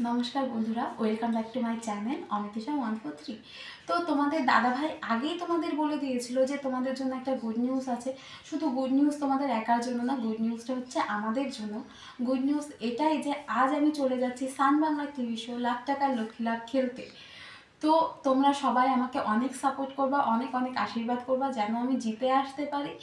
নমস্কার বন্ধুরা, welcome back to my channel Anitisha 143। তো তোমাদের দাদাভাই আগেই তোমাদের বলে দিয়েছিল যে তোমাদের জন্য একটা গুড নিউজ আছে। শুধু গুড নিউজ তোমাদের একার জন্য না, গুড নিউজটা হচ্ছে আমাদের জন্য। গুড নিউজ এটাই যে আজ আমি চলে যাচ্ছি সান বাংলা টিভি শো লাখ টাকার লক্ষ্মী লাভ খেলতে। তো তোমরা সবাই আমাকে অনেক সাপোর্ট করবা, অনেক অনেক আশীর্বাদ করবা যেন আমি জিতে আসতে পারি।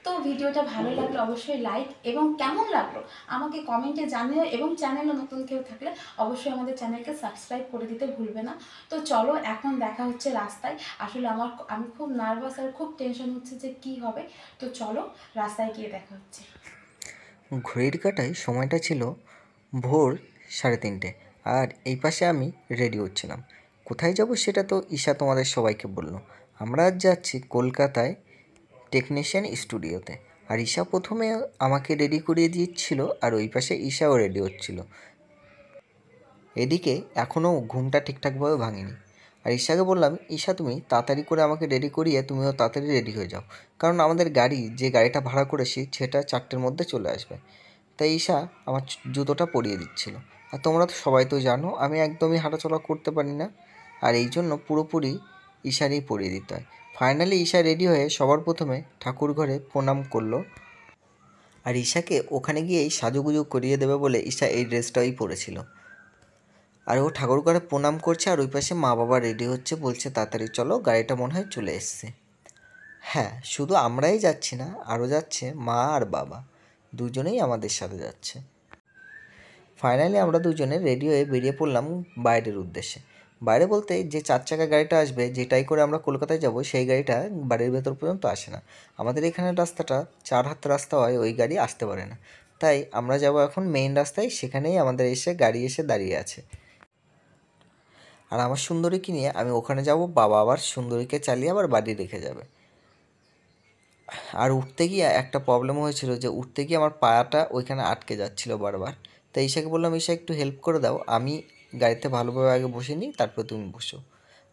তো ভিডিওটা ভালো লাগলে অবশ্যই লাইক এবং কেমন লাগলো আমাকে কমেন্টে জানিও, এবং চ্যানেলে নতুন কেউ থাকলে অবশ্যই আমাদের চ্যানেলকে সাবস্ক্রাইব করে দিতে ভুলবে না। তো চলো এখন দেখা হচ্ছে রাস্তায়। আসলে আমি খুব নার্ভাস আর খুব টেনশন হচ্ছে যে কি হবে। তো চলো রাস্তায় গিয়ে দেখা হচ্ছে। ঘড়ির কাঁটায় সময়টা ছিল ভোর 3:30, আর এই পাশে আমি রেডি হচ্ছিলাম। কোথায় যাব সেটা তো ঈশা তোমাদের সবাইকে বললো। আমরা আজ যাচ্ছি কলকাতায় টেকনিশিয়ান স্টুডিওতে। আর ঈশা প্রথমে আমাকে রেডি করিয়ে দিচ্ছিল, আর ওই পাশে ঈশাও রেডি হচ্ছিল। এদিকে এখনও ঘুমটা ঠিকঠাকভাবে ভাঙেনি। আর ঈশাকে বললাম, ঈশা তুমি তাড়াতাড়ি করে আমাকে রেডি করিয়ে তুমিও তাড়াতাড়ি রেডি হয়ে যাও, কারণ আমাদের গাড়ি, যে গাড়িটা ভাড়া করেছি সেটা 4টের মধ্যে চলে আসবে। তাই ঈশা আমার জুতোটা পরিয়ে দিচ্ছিল। আর তোমরা তো সবাই তো জানো আমি একদমই হাঁটাচলা করতে পারি না, আর এই জন্য পুরোপুরি ঈশারই পরিয়ে দিতে হয়। ফাইনালি ঈশা রেডি হয়ে সবার প্রথমে ঠাকুর ঘরে প্রণাম করলো। আর ঈশাকে ওখানে গিয়েই সাজুগুজু করিয়ে দেবে বলে ঈশা এই ড্রেসটাই পরেছিল। আর ও ঠাকুর ঘরে প্রণাম করছে, আর ওই পাশে মা বাবা রেডি হচ্ছে, বলছে তাড়াতাড়ি চলো, গাড়িটা মনে হয় চলে এসছে। হ্যাঁ, শুধু আমরাই যাচ্ছি না, আরও যাচ্ছে মা আর বাবা, দুজনেই আমাদের সাথে যাচ্ছে। ফাইনালি আমরা দুজনে রেডি হয়ে বেরিয়ে পড়লাম বাইরের উদ্দেশ্যে। বাইরে বলতে যে 4 চাকা গাড়িটা আসবে, যেটাই করে আমরা কলকাতায় যাব, সেই গাড়িটা বাড়ির ভেতর পর্যন্ত আসে না। আমাদের এখানের রাস্তাটা 4 হাত রাস্তা হয়, ওই গাড়ি আসতে পারে না। তাই আমরা যাব এখন মেইন রাস্তায়, সেখানেই আমাদের গাড়ি এসে দাঁড়িয়ে আছে। আর আমার সুন্দরীকে নিয়ে আমি ওখানে যাব, বাবা আবার সুন্দরীকে চালিয়ে আবার বাড়ি রেখে যাবে। আর উঠতে গিয়ে একটা প্রবলেম হয়েছিল, যে উঠতে গিয়ে আমার পায়াটা ওইখানে আটকে যাচ্ছিল বারবার। তাই ঈশাকে বললাম, ঈশা একটু হেল্প করে দাও, আমি গাড়িতে ভালোভাবে আগে বসে নিই, তারপর তুমি বসো।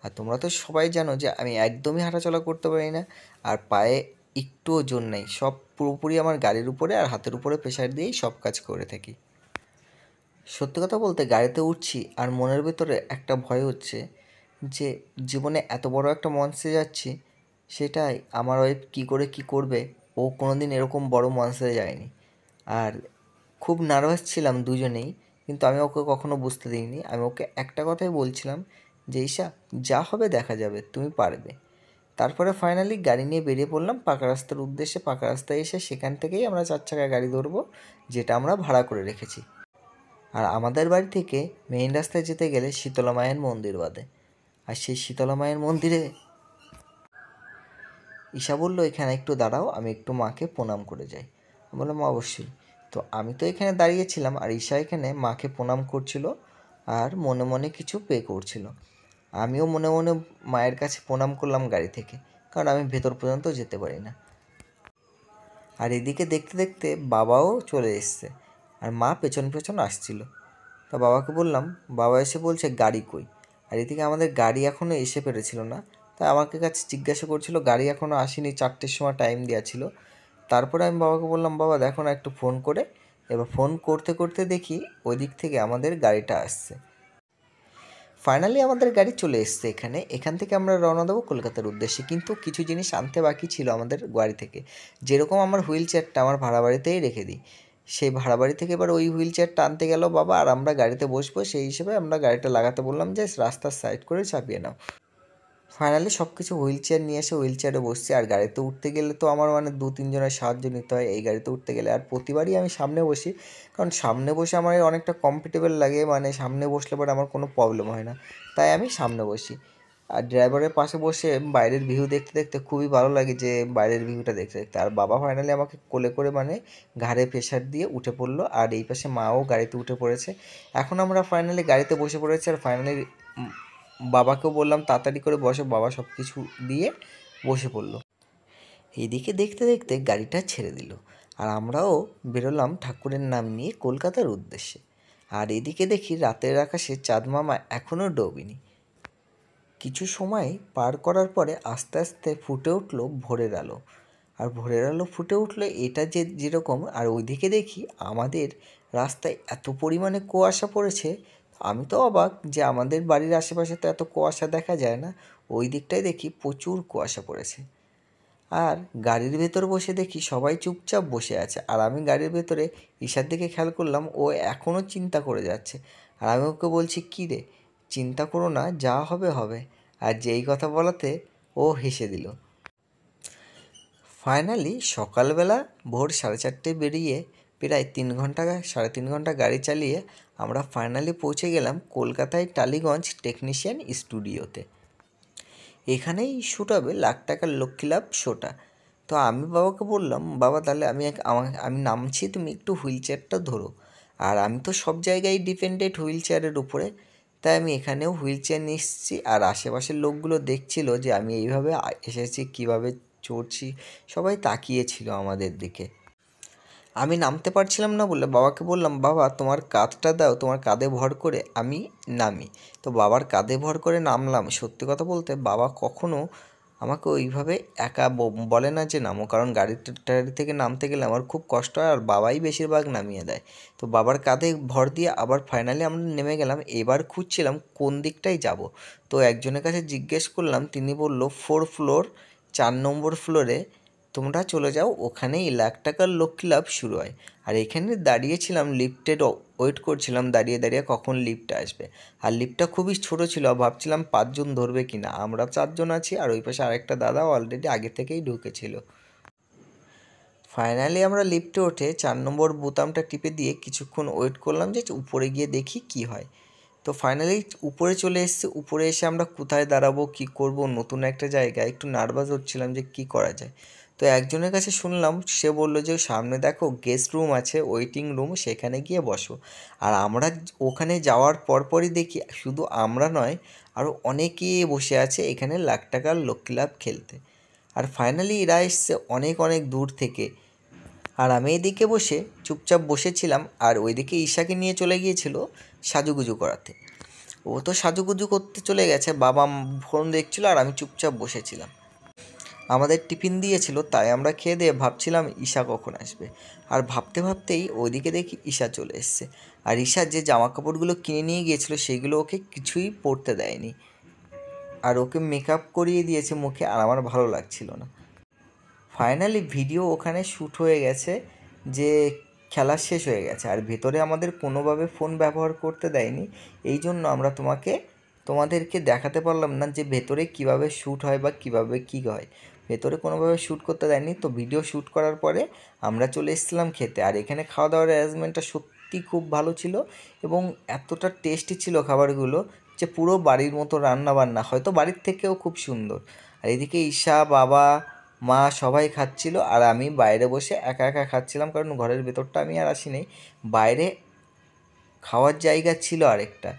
আর তোমরা তো সবাই জানো যে আমি একদমই হাঁটাচলা করতে পারি না, আর পায়ে একটুও জোর নেই, সব পুরোপুরি আমার গাড়ির উপরে আর হাতের উপরে প্রেশার দিয়েই সব কাজ করে থাকি। সত্যি কথা বলতে গাড়িতে উঠছি আর মনের ভেতরে একটা ভয় হচ্ছে, যে জীবনে এত বড় একটা মঞ্চে যাচ্ছি, সেটাই আমার ওয়াইফ কী করে কী করবে। ও কোনো দিন এরকম বড় মঞ্চে যায়নি। আর খুব নার্ভাস ছিলাম দুজনেই, কিন্তু আমি ওকে কখনো বুঝতে দিইনি। আমি ওকে একটা কথাই বলছিলাম, যে ঈশা যা হবে দেখা যাবে, তুমি পারবে। তারপরে ফাইনালি গাড়ি নিয়ে বেরিয়ে পড়লাম পাকা রাস্তার উদ্দেশ্যে। পাকা রাস্তায় এসে সেখান থেকেই আমরা 4 চাকা গাড়ি ধরবো, যেটা আমরা ভাড়া করে রেখেছি। আর আমাদের বাড়ি থেকে মেইন রাস্তায় যেতে গেলে শীতলা মায়ের মন্দির বাদে। আর সেই শীতলা মায়ের মন্দিরে ঈশা বলল, এখানে একটু দাঁড়াও, আমি একটু মাকে প্রণাম করে যাই। আমি বললাম অবশ্যই। তো আমি তো এখানে দাঁড়িয়েছিলাম, আর ঈশা এখানে মাকে প্রণাম করছিল আর মনে মনে কিছু পে করছিল। আমিও মনে মনে মায়ের কাছে প্রণাম করলাম গাড়ি থেকে, কারণ আমি ভেতর পর্যন্ত যেতে পারি না। আর এদিকে দেখতে দেখতে বাবাও চলে এসছে, আর মা পেছন পেছন আসছিল। তা বাবাকে বললাম, বাবা এসে বলছে গাড়ি কই। আর এদিকে আমাদের গাড়ি এখনও এসে পেরেছিল না। তাই আমাকে কাছে জিজ্ঞাসা করছিল, গাড়ি এখনও আসেনি, 4টের সময় টাইম দেওয়া ছিল। তারপরে আমি বাবাকে বললাম, বাবা দেখো না একটু ফোন করে। এবার ফোন করতে করতে দেখি ওই দিক থেকে আমাদের গাড়িটা আসছে। ফাইনালি আমাদের গাড়ি চলে এসছে এখানে। এখান থেকে আমরা রওনা দেবো কলকাতার উদ্দেশ্যে, কিন্তু কিছু জিনিস আনতে বাকি ছিল আমাদের গাড়ি থেকে। যেরকম আমার হুইল চেয়ারটা আমার ভাড়া বাড়িতেই রেখে দিই, সেই ভাড়া বাড়ি থেকে এবার ওই হুইল চেয়ারটা আনতে গেল বাবা, আর আমরা গাড়িতে বসবো সেই হিসেবে আমরা গাড়িটা লাগাতে বললাম, যে রাস্তার সাইড করে চাপিয়ে নাও। ফাইনালি সব কিছু হুইল চেয়ার নিয়ে এসে হুইল চেয়ারে বসছি। আর গাড়িতে উঠতে গেলে তো আমার 2-3 জনের সাহায্য নিতে হয় এই গাড়িতে উঠতে গেলে। আর প্রতিবারই আমি সামনে বসি, কারণ সামনে বসে আমার অনেকটা কমফর্টেবল লাগে, সামনে বসলে পরে আমার কোনো প্রবলেম হয় না, তাই আমি সামনে বসি। আর ড্রাইভারের পাশে বসে বাইরের ভিউ দেখতে দেখতে খুবই ভালো লাগে, যে বাইরের ভিউটা দেখতে দেখতে। আর বাবা ফাইনালি আমাকে কোলে করে ঘাড়ে প্রেশার দিয়ে উঠে পড়লো, আর এই পাশে মাও গাড়িতে উঠে পড়েছে। এখন আমরা ফাইনালি গাড়িতে বসে পড়েছি, আর ফাইনালি বাবাকেও বললাম তাড়াতাড়ি করে বসে, বাবা সব কিছু দিয়ে বসে পড়লো। এদিকে দেখতে দেখতে গাড়িটা ছেড়ে দিল, আর আমরাও বেরোলাম ঠাকুরের নাম নিয়ে কলকাতার উদ্দেশ্যে। আর এদিকে দেখি রাতের আকাশে চাঁদ মামা এখনও ডোবেনি। কিছু সময় পার করার পরে আস্তে আস্তে ফুটে উঠলো ভোরের আলো। আর ভোরের আলো ফুটে উঠলো এটা যেরকম, আর ওইদিকে দেখি আমাদের রাস্তায় এত পরিমাণে কুয়াশা পড়েছে, আমি তো অবাক যে আমাদের বাড়ির আশেপাশে তো এত কুয়াশা দেখা যায় না, ওই দিকটায় দেখি প্রচুর কুয়াশা পড়েছে। আর গাড়ির ভেতর বসে দেখি সবাই চুপচাপ বসে আছে, আর আমি গাড়ির ভেতরে ঈশার দিকে খেয়াল করলাম ও এখনও চিন্তা করে যাচ্ছে। আর আমি ওকে বলছি, কী রে, চিন্তা করো না, যা হবে হবে। আর যেই কথা বলাতে ও হেসে দিল। ফাইনালি সকালবেলা ভোর 4:30টায় বেরিয়ে প্রায় 3 ঘন্টা 3.5 ঘন্টা গাড়ি চালিয়ে আমরা ফাইনালি পৌঁছে গেলাম কলকাতায় টালিগঞ্জ টেকনিশিয়ান স্টুডিওতে। এখানেই শ্যুট হবে লাখ টাকার লক্ষ্মী লাভ শোটা। তো আমি বাবাকে বললাম, বাবা তাহলে আমি নামছি, তুমি একটু হুইল চেয়ারটা ধরো। আর আমি তো সব জায়গায় ডিপেন্ডেন্ট হুইল চেয়ারের উপরে, তাই আমি এখানেও হুইল চেয়ার নিয়ে এসেছি। আর আশেপাশের লোকগুলো দেখছিল যে আমি এইভাবে এসেছি, কীভাবে চড়ছি, সবাই তাকিয়েছিল আমাদের দিকে। আমি নামতে পারছিলাম না বলে বাবাকে বললাম, বাবা তোমার কাঁধটা দাও, তোমার কাঁধে ভর করে আমি নামি। তো বাবার কাঁধে ভর করে নামলাম। সত্যি কথা বলতে বাবা কখনো আমাকে ওইভাবে একা বলে না যে নামো, কারণ গাড়ি থেকে নামতে গেলে আমার খুব কষ্ট হয়, আর বাবাই বেশিরভাগ নামিয়ে দেয়। তো বাবার কাঁধে ভর দিয়ে আবার ফাইনালি আমরা নেমে গেলাম। এবার খুঁজছিলাম কোন দিকটায় যাব। তো একজনের কাছে জিজ্ঞেস করলাম, তিনি বলল 4 ফ্লোর, 4 নম্বর ফ্লোরে তোমরা চলে যাও, ওখানেই লাখ টাকার লক্ষ্মী লাভ শুরু হয়। আর এখানে দাঁড়িয়েছিলাম, লিফটের ওয়েট করছিলাম দাঁড়িয়ে দাঁড়িয়ে কখন লিফট আসবে। আর লিফটটা খুবই ছোটো ছিল, ভাবছিলাম 5 জন ধরবে কি না। আমরা 4 জন আছি, আর ওই পাশে আরেকটা দাদাও অলরেডি আগে থেকেই ঢুকেছিল। ফাইনালি আমরা লিফটে উঠে 4 নম্বর বোতামটা টিপে দিয়ে কিছুক্ষণ ওয়েট করলাম যে উপরে গিয়ে দেখি কি হয়। তো ফাইনালি উপরে চলে এসেছি। উপরে এসে আমরা কোথায় দাঁড়াবো, কী করব, নতুন একটা জায়গায় একটু নার্ভাস হচ্ছিলাম যে কী করা যায়। তো একজনের কাছে শুনলাম, সে বললো যে সামনে দেখো গেস্ট রুম আছে, ওয়েটিং রুম, সেখানে গিয়ে বসো। আর আমরা ওখানে যাওয়ার পরপরই দেখি শুধু আমরা নয়, আরও অনেকেই বসে আছে এখানে লাখ টাকার লক্ষ্মী লাভ খেলতে। আর ফাইনালি এরা এসছে অনেক অনেক দূর থেকে। আর আমি এদিকে বসে চুপচাপ বসেছিলাম, আর ওইদিকে ঈশাকে নিয়ে চলে গিয়েছিল সাজুগুজু করাতে। ও তো সাজুগুজু করতে চলে গেছে, বাবা ফোন দেখছিল, আর আমি চুপচাপ বসেছিলাম। আমাদের টিফিন দিয়েছিল, তাই আমরা খেয়ে দিয়ে ভাবছিলাম ঈশা কখন আসবে। আর ভাবতে ভাবতেই ওইদিকে দেখি ঈশা চলে এসছে। আর ঈশা যে জামা কাপড়গুলো কিনে নিয়ে গিয়েছিলো সেগুলো ওকে কিছুই পরতে দেয়নি, আর ওকে মেকআপ করিয়ে দিয়েছে মুখে, আর আমার ভালো লাগছিল না। ফাইনালি ভিডিও ওখানে শ্যুট হয়ে গেছে যে খেলা শেষ হয়ে গেছে, আর ভেতরে আমাদের কোনোভাবে ফোন ব্যবহার করতে দেয়নি। এই জন্য আমরা তোমাদেরকে দেখাতে পারলাম না যে ভেতরে কিভাবে শ্যুট হয় বা কিভাবে কী হয়। ভেতরে কোনোভাবে শ্যুট করতে দেয়নি। তো ভিডিও শ্যুট করার পরে আমরা চলে এসেছিলাম খেতে। আর এখানে খাওয়া দাওয়ার অ্যারেঞ্জমেন্টটা সত্যি খুব ভালো ছিল, এবং এতটা টেস্টি ছিল খাবারগুলো যে পুরো বাড়ির মতো রান্না বান্না, হয়তো বাড়ির থেকেও খুব সুন্দর। আর এদিকে ঈশা, বাবা, মা সবাই খাচ্ছিল, আর আমি বাইরে বসে একা একা খাচ্ছিলাম, কারণ ঘরের ভেতরটা আমি আর আসিনি। বাইরে খাওয়ার জায়গা ছিল আরেকটা,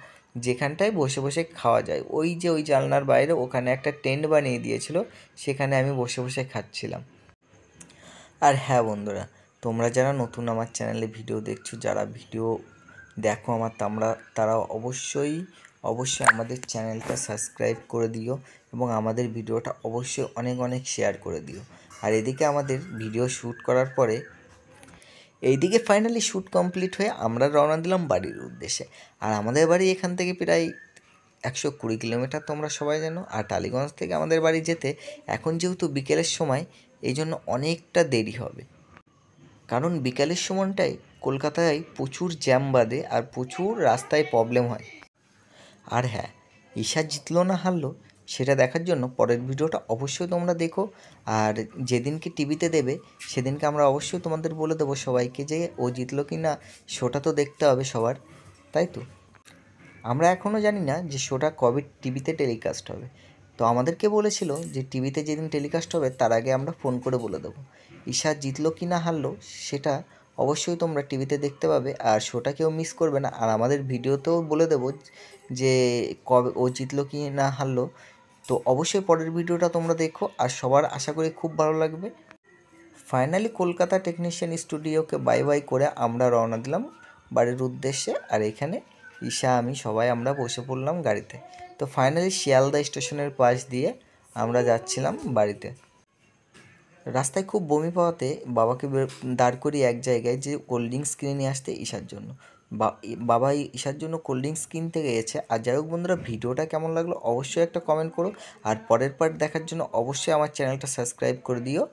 যেখানটায় বসে বসে খাওয়া যায়, ওই যে ওই জানলার বাইরে ওখানে একটা টেন্ট বানিয়ে দিয়েছিল, সেখানে আমি বসে বসে খাচ্ছিলাম। আর হ্যাঁ বন্ধুরা, তোমরা যারা নতুন আমার চ্যানেলে ভিডিও দেখছো, যারা ভিডিও দেখো আমার, তারা অবশ্যই অবশ্যই আমাদের চ্যানেলটা সাবস্ক্রাইব করে দিও, এবং আমাদের ভিডিওটা অবশ্যই অনেক অনেক শেয়ার করে দিও। আর এদিকে আমাদের ভিডিও শ্যুট করার পরে এইদিকে ফাইনালি শ্যুট কমপ্লিট হয়ে আমরা রওনা দিলাম বাড়ির উদ্দেশ্যে। আর আমাদের বাড়ি এখান থেকে প্রায় 120 কিলোমিটার, তোমরা সবাই জানো। আর টালিগঞ্জ থেকে আমাদের বাড়ি যেতে এখন যেহেতু বিকেলের সময়, এই জন্য অনেকটা দেরি হবে, কারণ বিকেলের সময়টায় কলকাতায় প্রচুর জ্যাম বাঁধে আর প্রচুর রাস্তায় প্রবলেম হয়। আর হ্যাঁ, ঈশা জিতলো না হারলো সেটা দেখার জন্য পরের ভিডিওটা অবশ্যই তোমরা দেখো। আর যেদিনকে টিভিতে দেবে সেদিনকে আমরা অবশ্যই তোমাদের বলে দেবো সবাইকে যে ও জিতলো কি না। শোটা তো দেখতে হবে সবার, তাই তো? আমরা এখনও জানি না যে শোটা কবে টিভিতে টেলিকাস্ট হবে। তো আমাদেরকে বলেছিল যে টিভিতে যেদিন টেলিকাস্ট হবে তার আগে আমরা ফোন করে বলে দেবো। ঈশা জিতলো কি না হারলো সেটা অবশ্যই তোমরা টিভিতে দেখতে পাবে, আর শোটা কেউ মিস করবে না। আর আমাদের ভিডিওতেও বলে দেবো যে কবে ও জিতলো কি না হারলো। তো অবশ্যই পরের ভিডিওটা তোমরা দেখো, আর সবার আশা করি খুব ভালো লাগবে। ফাইনালি কলকাতা টেকনিশিয়ান স্টুডিওকে বাই বাই করে আমরা রওনা দিলাম বাড়ির উদ্দেশ্যে। আর এখানে ঈশা, আমি সবাই আমরা বসে পড়লাম গাড়িতে। তো ফাইনালি শিয়ালদা স্টেশনের পাশ দিয়ে আমরা যাচ্ছিলাম বাড়িতে। রাস্তায় খুব বমি পাওয়াতে বাবাকে দাঁড় করিয়ে এক জায়গায় যে কোল্ড ড্রিঙ্কস কিনে নিয়ে আসতে ঈশার জন্য। বাবা ঈশার জন্য কোল্ড ড্রিঙ্কস কিনতে গিয়েছে। আর যাই হোক বন্ধুরা, ভিডিওটা কেমন লাগলো অবশ্যই একটা কমেন্ট করো, আর পরের পার্ট দেখার জন্য অবশ্যই আমার চ্যানেলটা সাবস্ক্রাইব করে দিও।